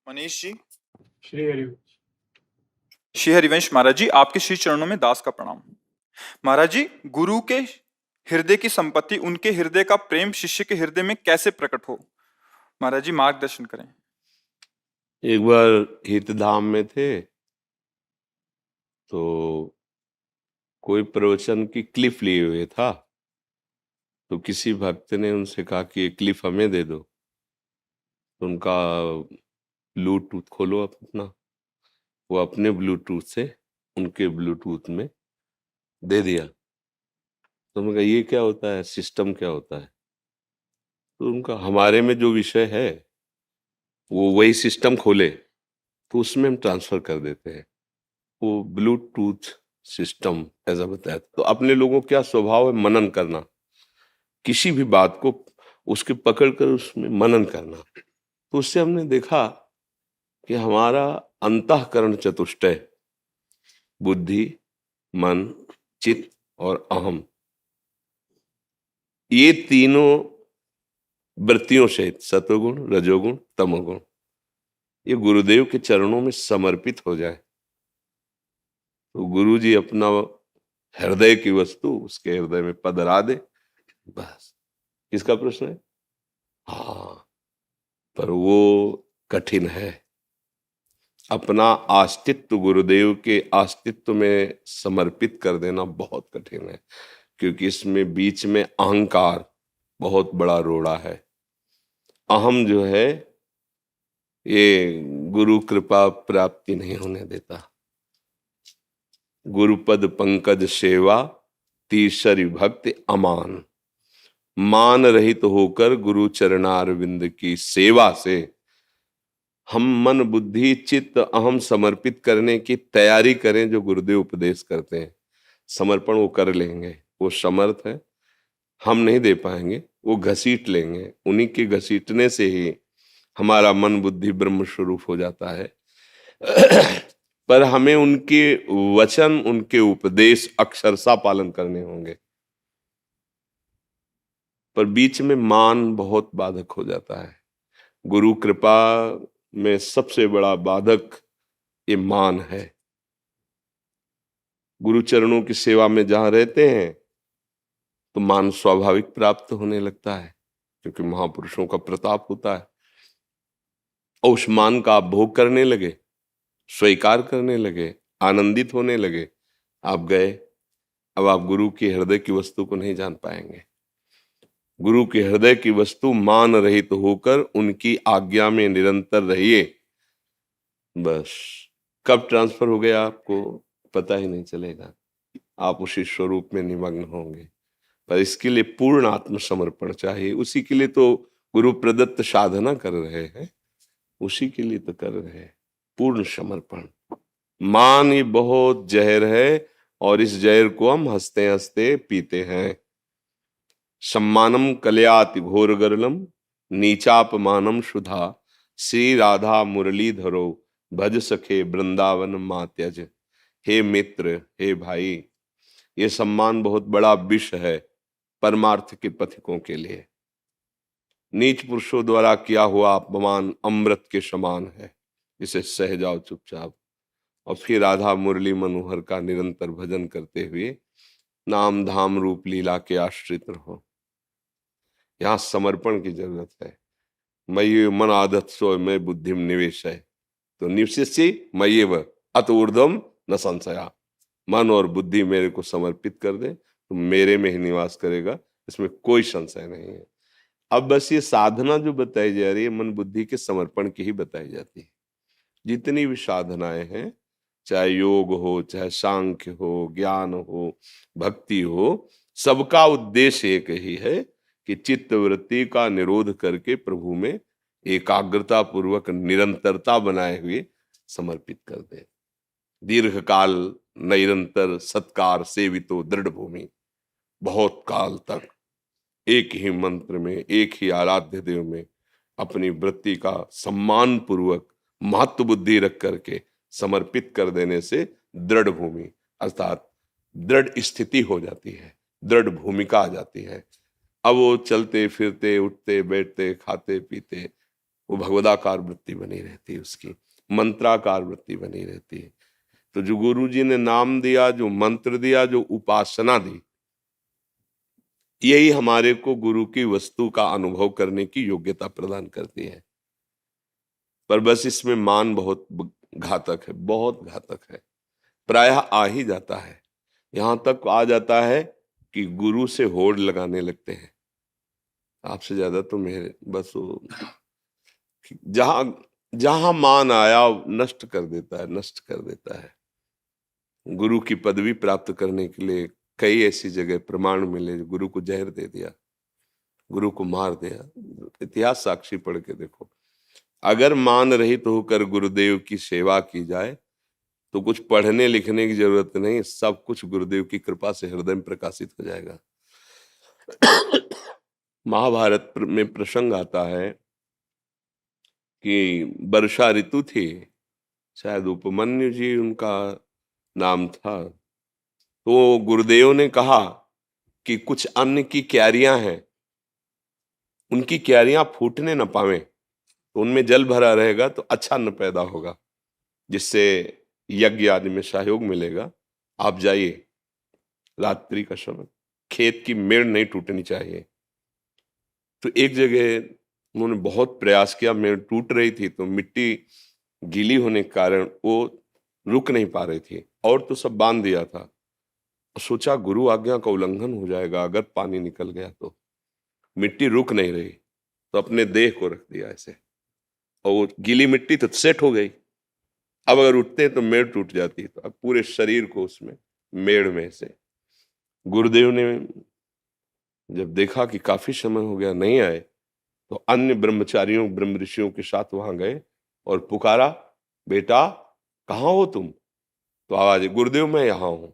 मनीष जी। श्री हरिवंश। श्री हरिवंश महाराज जी, आपके श्री चरणों में दास का प्रणाम। महाराज जी, गुरु के हृदय की संपत्ति, उनके हृदय का प्रेम शिष्य के हृदय में कैसे प्रकट हो? महाराज जी मार्गदर्शन करें। एक बार हितधाम में थे तो कोई प्रवचन की क्लिप लिए हुए था, तो किसी भक्त ने उनसे कहा कि ये क्लिप हमें दे दो। तो उनका ब्लूटूथ खोलो अपना, वो अपने ब्लूटूथ से उनके ब्लूटूथ में दे दिया। तो उन्होंने कहा ये क्या होता है, सिस्टम क्या होता है? तो उनका हमारे में जो विषय है वो वही सिस्टम खोले तो उसमें हम ट्रांसफर कर देते हैं। वो ब्लूटूथ सिस्टम ऐसा बताया। तो अपने लोगों का स्वभाव है मनन करना, किसी भी बात को उसके पकड़ कर उसमें मनन करना। तो उससे हमने देखा कि हमारा अंतःकरण चतुष्टय, बुद्धि, मन, चित्त और अहम, ये तीनों वृत्तियों से सत्वगुण, रजोगुण, तमोगुण, ये गुरुदेव के चरणों में समर्पित हो जाए तो गुरु जी अपना हृदय की वस्तु उसके हृदय में पधरा दे। बस। किसका प्रश्न है? हाँ, पर वो कठिन है। अपना अस्तित्व गुरुदेव के अस्तित्व में समर्पित कर देना बहुत कठिन है, क्योंकि इसमें बीच में अहंकार बहुत बड़ा रोड़ा है। अहम जो है ये गुरु कृपा प्राप्ति नहीं होने देता। गुरुपद पंकज सेवा तीसरी भक्ति अमान, मान रहित होकर गुरु चरणारविंद की सेवा से हम मन बुद्धि चित्त अहम समर्पित करने की तैयारी करें। जो गुरुदेव उपदेश करते हैं समर्पण वो कर लेंगे, वो समर्थ है, हम नहीं दे पाएंगे, वो घसीट लेंगे। उन्हीं के घसीटने से ही हमारा मन बुद्धि ब्रह्म स्वरूप हो जाता है। पर हमें उनके वचन, उनके उपदेश अक्षरशः पालन करने होंगे। पर बीच में मान बहुत बाधक हो जाता है। गुरु कृपा में सबसे बड़ा बाधक ये मान है। गुरु चरणों की सेवा में जहां रहते हैं तो मान स्वाभाविक प्राप्त होने लगता है, क्योंकि महापुरुषों का प्रताप होता है। और उस मान का आप भोग करने लगे, स्वीकार करने लगे, आनंदित होने लगे, आप गए। अब आप गुरु के हृदय की वस्तु को नहीं जान पाएंगे। गुरु के हृदय की वस्तु मान रहित होकर उनकी आज्ञा में निरंतर रहिए। बस कब ट्रांसफर हो गया आपको पता ही नहीं चलेगा, आप उसी स्वरूप में निमग्न होंगे। पर इसके लिए पूर्ण आत्मसमर्पण चाहिए। उसी के लिए तो गुरु प्रदत्त साधना कर रहे हैं, उसी के लिए तो कर रहे हैं। पूर्ण समर्पण। मान ये बहुत जहर है और इस जहर को हम हंसते हंसते पीते हैं। सम्मानम कलयाति घोर गरलम नीचापमानम सुधा, श्री राधा मुरलीधरो भज सखे वृंदावन मात्यज। हे मित्र, हे भाई, ये सम्मान बहुत बड़ा विष है परमार्थ के पथिकों के लिए। नीच पुरुषों द्वारा किया हुआ अपमान अमृत के समान है, इसे सह जाओ चुपचाप और फिर राधा मुरली मनोहर का निरंतर भजन करते हुए नाम धाम रूप लीला के आश्रित रहो। यहाँ समर्पण की जरूरत है। मयि मन आदत सो मैं बुद्धिम निवेश है, तो निवशिष्य मयेव अत ऊर्ध्वम न संशया। मन और बुद्धि मेरे को समर्पित कर दे तो मेरे में ही निवास करेगा, इसमें कोई संशय नहीं है। अब बस ये साधना जो बताई जा रही है मन बुद्धि के समर्पण की ही बताई जाती है। जितनी भी साधनाएं हैं, चाहे योग हो, चाहे सांख्य हो, ज्ञान हो, भक्ति हो, सबका उद्देश्य एक ही है कि चित्त वृत्ति का निरोध करके प्रभु में एकाग्रता पूर्वक निरंतरता बनाए हुए समर्पित कर दे। दीर्घ काल निरंतर सत्कार सेवितो दृढ़ भूमि, बहुत काल तक एक ही मंत्र में, एक ही आराध्य देव में अपनी वृत्ति का सम्मान पूर्वक महत्व बुद्धि रख करके समर्पित कर देने से दृढ़ भूमि अर्थात दृढ़ स्थिति हो जाती है, दृढ़ भूमिका आ जाती है। अब वो चलते फिरते उठते बैठते खाते पीते वो भगवदाकार वृत्ति बनी रहती है, उसकी मंत्राकार वृत्ति बनी रहती है। तो जो गुरु जी ने नाम दिया, जो मंत्र दिया, जो उपासना दी, यही हमारे को गुरु की वस्तु का अनुभव करने की योग्यता प्रदान करती है। पर बस इसमें मान बहुत घातक है, बहुत घातक है। प्रायः आ ही जाता है, यहां तक आ जाता है कि गुरु से होड़ लगाने लगते हैं, आपसे ज्यादा तो मेरे, बस वो जहां जहां मान आया नष्ट कर देता है, नष्ट कर देता है। गुरु की पदवी प्राप्त करने के लिए कई ऐसी जगह प्रमाण मिले, गुरु को जहर दे दिया, गुरु को मार दिया। इतिहास साक्षी पढ़ के देखो। अगर मान रहित होकर गुरुदेव की सेवा की जाए तो कुछ पढ़ने लिखने की जरूरत नहीं, सब कुछ गुरुदेव की कृपा से हृदय में प्रकाशित हो जाएगा। महाभारत में प्रसंग आता है कि वर्षा ऋतु थी, शायद उपमन्यु जी उनका नाम था। तो गुरुदेव ने कहा कि कुछ अन्न की क्यारियां हैं, उनकी क्यारियां फूटने न पावे, तो उनमें जल भरा रहेगा तो अच्छा अन्न पैदा होगा, जिससे यज्ञ आदि में सहयोग मिलेगा। आप जाइए, रात्रि का समय, खेत की मेड़ नहीं टूटनी चाहिए। तो एक जगह उन्होंने बहुत प्रयास किया, मेड़ टूट रही थी, तो मिट्टी गीली होने के कारण वो रुक नहीं पा रही थी, और तो सब बांध दिया था। सोचा गुरु आज्ञा का उल्लंघन हो जाएगा अगर पानी निकल गया तो, मिट्टी रुक नहीं रही, तो अपने देह को रख दिया ऐसे, और वो गीली मिट्टी तो सेट हो गई। अब अगर उठते हैं तो मेड़ टूट जाती, तो अब पूरे शरीर को उसमें मेड़ में से। गुरुदेव ने जब देखा कि काफी समय हो गया नहीं आए, तो अन्य ब्रह्मचारियों ब्रह्म ऋषियों के साथ वहां गए और पुकारा, बेटा कहाँ हो तुम? तो आवाज, गुरुदेव मैं यहाँ हूं।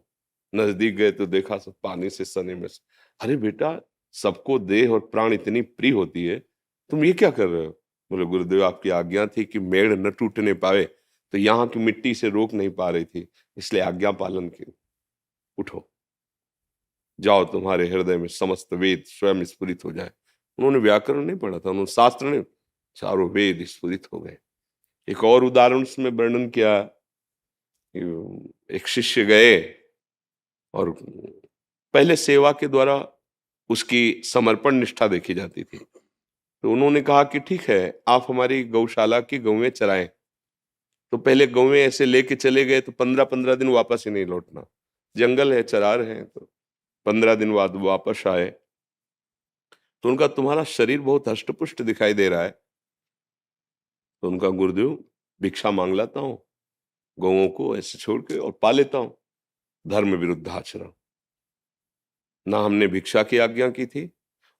नजदीक गए तो देखा सब पानी से सने में। अरे बेटा, सबको देह और प्राण इतनी प्रिय होती है, तुम ये क्या कर रहे हो? बोले गुरुदेव आपकी आज्ञा थी कि मेड़ न टूटने पावे, तो यहाँ की मिट्टी से रोक नहीं पा रही थी, इसलिए आज्ञा पालन की। उठो, जाओ, तुम्हारे हृदय में समस्त वेद स्वयं स्फुरित हो जाए। उन्होंने व्याकरण नहीं पढ़ा था, उन्होंने शास्त्र नहीं, चारों वेद स्फुरित हो गए। एक और उदाहरण उसमें वर्णन किया, एक शिष्य गए और पहले सेवा के द्वारा उसकी समर्पण निष्ठा देखी जाती थी। तो उन्होंने कहा कि ठीक है, आप हमारी गौशाला की गौएं चराएं। तो पहले गौएं ऐसे लेके चले गए तो 15-15 दिन वापस ही नहीं लौटना, जंगल है, चरा रहे हैं। तो 15 दिन बाद वापस आए, तो उनका तुम्हारा शरीर बहुत हष्टपुष्ट दिखाई दे रहा है। तो उनका, गुरुदेव भिक्षा मांग लाता हूँ, गौओं को ऐसे छोड़ के, और पा लेता हूँ। धर्म विरुद्ध आचरण, ना हमने भिक्षा की आज्ञा की थी,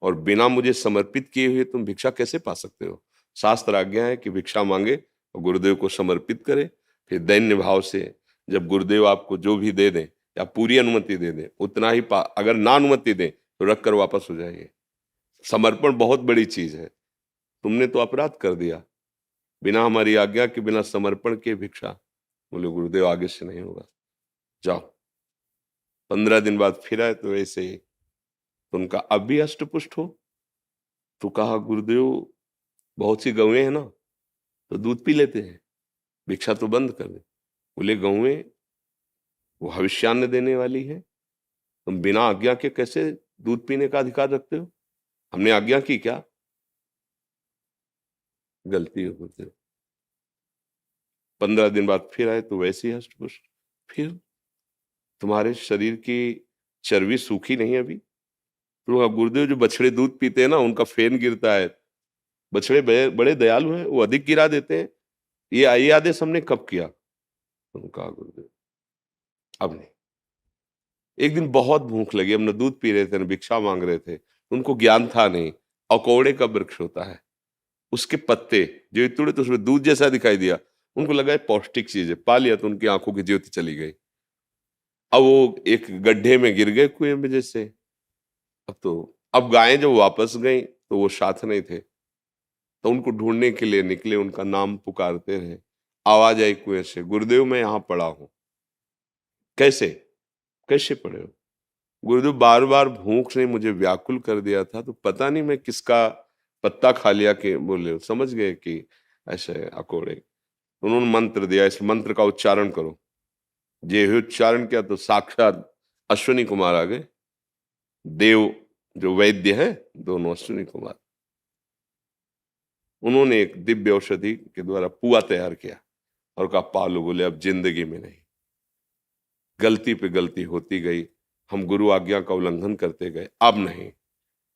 और बिना मुझे समर्पित किए हुए तुम भिक्षा कैसे पा सकते हो? शास्त्र आज्ञा है कि भिक्षा मांगे और गुरुदेव को समर्पित करे, फिर दैन्य भाव से जब गुरुदेव आपको जो भी दे दें या पूरी अनुमति दे दें उतना ही पा, अगर ना अनुमति दें तो रख कर वापस हो जाइए। समर्पण बहुत बड़ी चीज है। तुमने तो अपराध कर दिया, बिना हमारी आज्ञा के, बिना समर्पण के भिक्षा। बोले गुरुदेव आगे से नहीं होगा, जाओ। 15 दिन बाद फिर आए तो ऐसे ही। तो उनका अब भी अष्टपुष्ट हो? तो कहा गुरुदेव बहुत सी गौएं हैं ना, तो दूध पी लेते हैं, भिक्षा तो बंद कर दे। बोले गौएं वो भविष्यान्न देने वाली है, तुम बिना आज्ञा के कैसे दूध पीने का अधिकार रखते हो? हमने आज्ञा की क्या? गलती हो गुरुदेव। 15 दिन बाद फिर आए तो वैसे ही हष्टपुष्ट। फिर तुम्हारे शरीर की चर्बी सूखी नहीं अभी? तो गुरुदेव जो बछड़े दूध पीते हैं ना, उनका फेन गिरता है, बछड़े बड़े दयालु हैं, वो अधिक गिरा देते हैं। ये आदेश हमने कब किया? उनका गुरुदेव अब नहीं। एक दिन बहुत भूख लगी, हम न दूध पी रहे थे न भिक्षा मांग रहे थे, उनको ज्ञान था नहीं। अकौड़े का वृक्ष होता है, उसके पत्ते जो तोड़े तो उसमें दूध जैसा दिखाई दिया, उनको लगा ये पौष्टिक चीज है, पा लिया तो उनकी आंखों की ज्योति चली गई। अब वो एक गड्ढे में गिर गए कुएं में जैसे। अब गायें जब वापस गई तो वो साथ नहीं थे, तो उनको ढूंढने के लिए निकले, उनका नाम पुकारते रहे। आवाज आई कुएं से, गुरुदेव मैं यहाँ पड़ा हूं। कैसे कैसे पड़े हो? गुरुदेव बार बार भूख ने मुझे व्याकुल कर दिया था, तो पता नहीं मैं किसका पत्ता खा लिया कि बोले, समझ गए कि ऐसे अकोड़े। उन्होंने मंत्र दिया, इस मंत्र का उच्चारण करो। जे ही उच्चारण किया तो साक्षात अश्विनी कुमार आ गए। देव जो वैद्य है, दोनों अश्विनी कुमार। उन्होंने एक दिव्य औषधि के द्वारा पुआ तैयार किया और कहा पालो। बोले अब जिंदगी में नहीं। गलती पे गलती होती गई, हम गुरु आज्ञा का उल्लंघन करते गए, अब नहीं।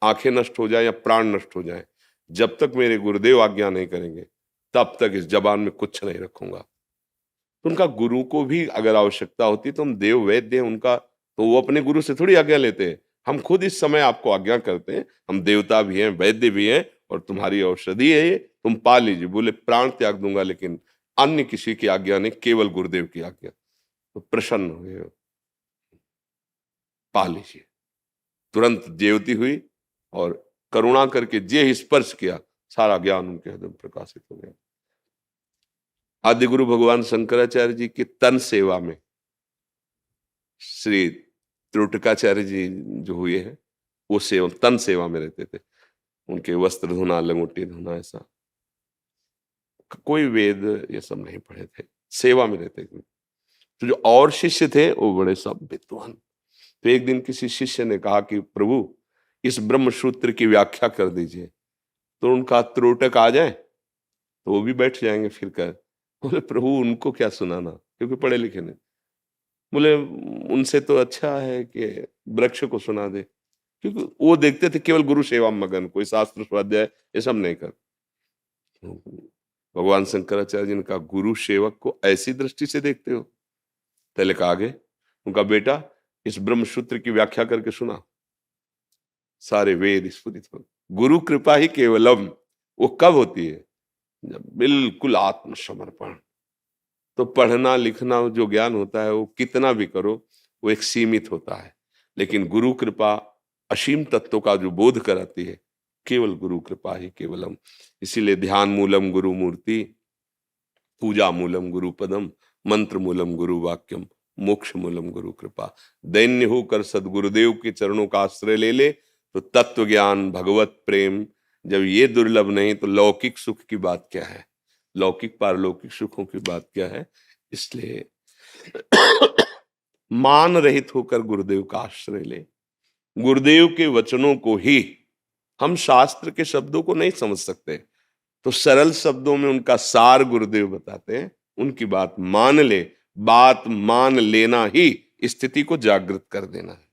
आंखें नष्ट हो जाए या प्राण नष्ट हो जाए, जब तक मेरे गुरुदेव आज्ञा नहीं करेंगे तब तक इस जबान में कुछ नहीं रखूंगा। तो उनका गुरु को भी अगर आवश्यकता होती तो हम देव वैद्य हैं उनका, तो वो अपने गुरु से थोड़ी आज्ञा लेते हैं। हम खुद इस समय आपको आज्ञा करते हैं, हम देवता भी हैं, वैद्य भी हैं, और तुम्हारी औषधि है ये, तुम पा लीजिए। बोले प्राण त्याग दूंगा लेकिन अन्य किसी की आज्ञा नहीं, केवल गुरुदेव की आज्ञा। तो प्रसन्न हुए, पा लीजिए। तुरंत ज्योति हुई और करुणा करके जे स्पर्श किया, सारा ज्ञान उनके हृदय में प्रकाशित हो गया। आदि गुरु भगवान शंकराचार्य जी की तन सेवा में श्री त्रुटकाचार्य जी जो हुए हैं, वो सेवा तन सेवा में रहते थे। उनके वस्त्र धोना, लंगोटी धोना, ऐसा कोई वेद ये सब नहीं पढ़े थे, सेवा में रहते थे। तो जो और शिष्य थे वो बड़े सब विद्वान। तो एक दिन किसी शिष्य ने कहा कि प्रभु इस ब्रह्म सूत्र की व्याख्या कर दीजिए। तो उनका त्रोटक आ जाए तो वो भी बैठ जाएंगे फिर कर। बोले प्रभु उनको क्या सुनाना, क्योंकि पढ़े लिखे नहीं। बोले उनसे तो अच्छा है कि वृक्ष को सुना दे, क्योंकि वो देखते थे केवल गुरु सेवा में मगन, कोई शास्त्र स्वाध्याय ये सब नहीं कर। भगवान शंकराचार्य जी ने कहा गुरु सेवक को ऐसी दृष्टि से देखते हो? पहले कहा आगे, उनका बेटा इस ब्रह्म सूत्र की व्याख्या करके सुना। सारे वेद स्फुरित हो। गुरु कृपा ही केवलम, वो कब होती है? जब बिल्कुल आत्मसमर्पण। तो पढ़ना लिखना जो ज्ञान होता है वो कितना भी करो वो एक सीमित होता है, लेकिन गुरु कृपा असीम तत्व का जो बोध कराती है, केवल गुरु कृपा ही केवलम। इसीलिए ध्यान मूलम गुरु मूर्ति, पूजा मूलम गुरु पदम, मंत्र मूलम गुरु वाक्यम, मोक्ष मूलम गुरु कृपा। दैन्य होकर सदगुरुदेव के चरणों का आश्रय ले ले तो तत्व ज्ञान, भगवत प्रेम जब ये दुर्लभ नहीं तो लौकिक सुख की बात क्या है, लौकिक पारलौकिक सुखों की बात क्या है। इसलिए मान रहित होकर गुरुदेव का आश्रय ले। गुरुदेव के वचनों को ही, हम शास्त्र के शब्दों को नहीं समझ सकते, तो सरल शब्दों में उनका सार गुरुदेव बताते हैं, उनकी बात मान ले। बात मान लेना ही स्थिति को जागृत कर देना है।